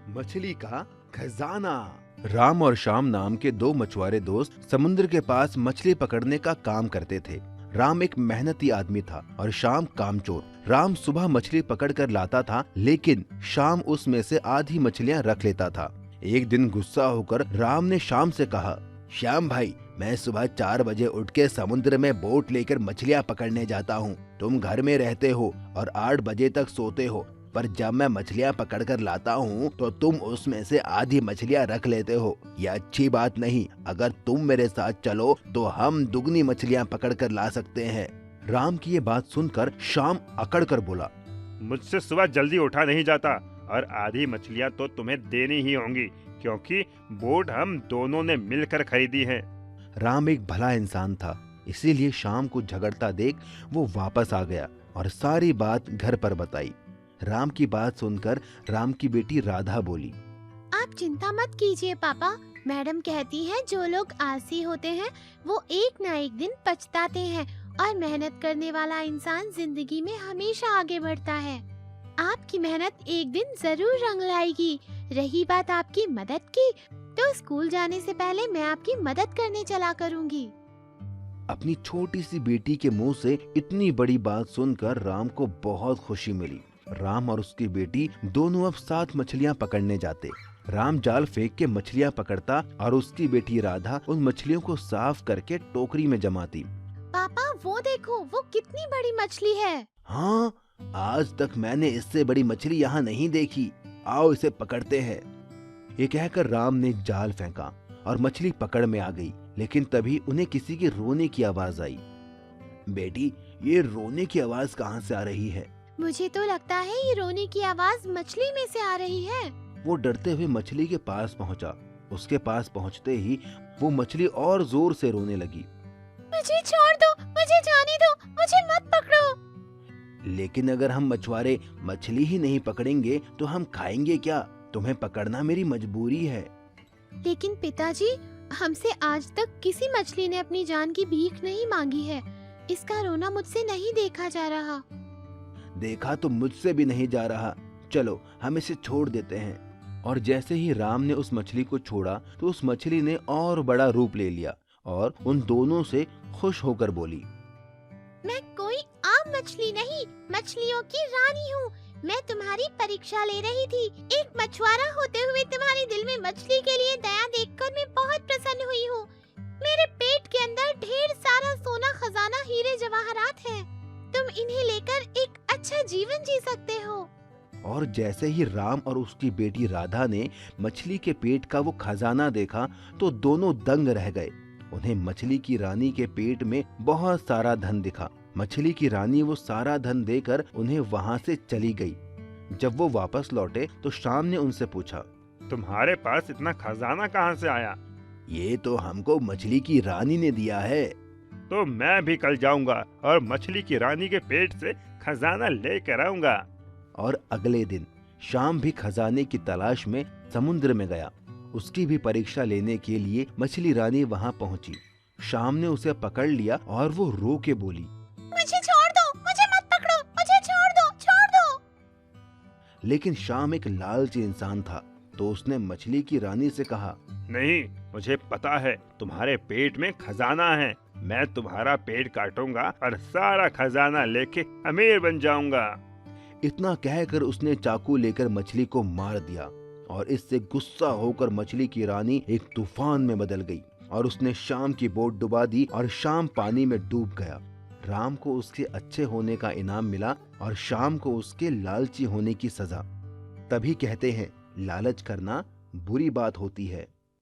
मछली का खजाना। राम और श्याम नाम के दो मछुआरे दोस्त समुद्र के पास मछली पकड़ने का काम करते थे। राम एक मेहनती आदमी था और श्याम कामचोर। राम सुबह मछली पकड़ कर लाता था, लेकिन श्याम उसमें से आधी मछलियां रख लेता था। एक दिन गुस्सा होकर राम ने श्याम से कहा, श्याम भाई, मैं सुबह 4 बजे उठ के समुद्र में बोट लेकर मछलियां पकड़ने जाता हूँ। तुम घर में रहते हो और 8 बजे तक सोते हो, पर जब मैं मछलियां पकड़ कर लाता हूँ तो तुम उसमें से आधी मछलियां रख लेते हो। यह अच्छी बात नहीं। अगर तुम मेरे साथ चलो तो हम दुगनी मछलियां पकड़ कर ला सकते हैं। राम की ये बात सुनकर श्याम अकड़ कर बोला, मुझसे सुबह जल्दी उठा नहीं जाता और आधी मछलियाँ तो तुम्हें देनी ही होंगी, क्योंकि बोट हम दोनों ने मिलकर खरीदी है। राम एक भला इंसान था, इसीलिए श्याम को झगड़ता देख वो वापस आ गया और सारी बात घर पर बताई। राम की बात सुनकर राम की बेटी राधा बोली, आप चिंता मत कीजिए पापा। मैडम कहती है जो लोग आलसी होते हैं वो एक न एक दिन पछताते हैं और मेहनत करने वाला इंसान जिंदगी में हमेशा आगे बढ़ता है। आपकी मेहनत एक दिन जरूर रंग लाएगी। रही बात आपकी मदद की, तो स्कूल जाने से पहले मैं आपकी मदद करने चला करूँगी। अपनी छोटी सी बेटी के मुंह से इतनी बड़ी बात सुनकर राम को बहुत खुशी मिली। राम और उसकी बेटी दोनों अब 7 मछलियां पकड़ने जाते। राम जाल फेंक के मछलियां पकड़ता और उसकी बेटी राधा उन मछलियों को साफ करके टोकरी में जमाती। पापा वो देखो, वो कितनी बड़ी मछली है। हाँ, आज तक मैंने इससे बड़ी मछली यहाँ नहीं देखी। आओ इसे पकड़ते हैं। ये कहकर राम ने जाल फेंका और मछली पकड़ में आ गई, लेकिन तभी उन्हें किसी के रोने की आवाज आई। बेटी, ये रोने की आवाज कहाँ से आ रही है? मुझे तो लगता है ये रोने की आवाज मछली में से आ रही है। वो डरते हुए मछली के पास पहुंचा। उसके पास पहुंचते ही वो मछली और जोर से रोने लगी। मुझे छोड़ दो, मुझे जाने दो, मुझे मत पकड़ो। लेकिन अगर हम मछुआरे मछली ही नहीं पकड़ेंगे तो हम खाएंगे क्या? तुम्हें पकड़ना मेरी मजबूरी है। लेकिन पिताजी, हमसे आज तक किसी मछली ने अपनी जान की भीख नहीं मांगी है। इसका रोना मुझसे नहीं देखा जा रहा। देखा तो मुझसे भी नहीं जा रहा। चलो हम इसे छोड़ देते हैं। और जैसे ही राम ने उस मछली को छोड़ा तो उस मछली ने और बड़ा रूप ले लिया और उन दोनों से खुश होकर बोली, मैं कोई आम मछली नहीं, मछलियों की रानी हूँ। मैं तुम्हारी परीक्षा ले रही थी। एक मछुआरा होते हुए तुम्हारे दिल में मछली के लिए दया देखकर मैं बहुत प्रसन्न हुई हूँ। मेरे पेट के अंदर ढेर सारा सोना, खजाना, हीरे जवाहरात है। तुम इन्हें लेकर एक अच्छा जीवन जी सकते हो। और जैसे ही राम और उसकी बेटी राधा ने मछली के पेट का वो खजाना देखा तो दोनों दंग रह गए। उन्हें मछली की रानी के पेट में बहुत सारा धन दिखा। मछली की रानी वो सारा धन देकर उन्हें वहाँ से चली गई। जब वो वापस लौटे तो श्याम ने उनसे पूछा, तुम्हारे पास इतना खजाना कहाँ से आया? ये तो हमको मछली की रानी ने दिया है। तो मैं भी कल जाऊंगा और मछली की रानी के पेट से खजाना लेकर आऊंगा। और अगले दिन श्याम भी खजाने की तलाश में समुद्र में गया। उसकी भी परीक्षा लेने के लिए मछली रानी वहाँ पहुँची। श्याम ने उसे पकड़ लिया और वो रो के बोली, मुझे छोड़ दो, मुझे मत पकड़ो, मुझे छोड़ दो, छोड़ दो। लेकिन श्याम एक लालची इंसान था, तो उसने मछली की रानी से कहा, नहीं, मुझे पता है तुम्हारे पेट में खजाना है। मैं तुम्हारा पेट काटूंगा और सारा खजाना लेके अमीर बन जाऊंगा। इतना कहकर उसने चाकू लेकर मछली को मार दिया और इससे गुस्सा होकर मछली की रानी एक तूफान में बदल गई और उसने श्याम की बोट डुबा दी और श्याम पानी में डूब गया। राम को उसके अच्छे होने का इनाम मिला और श्याम को उसके लालची होने की सजा। तभी कहते हैं, लालच करना बुरी बात होती है।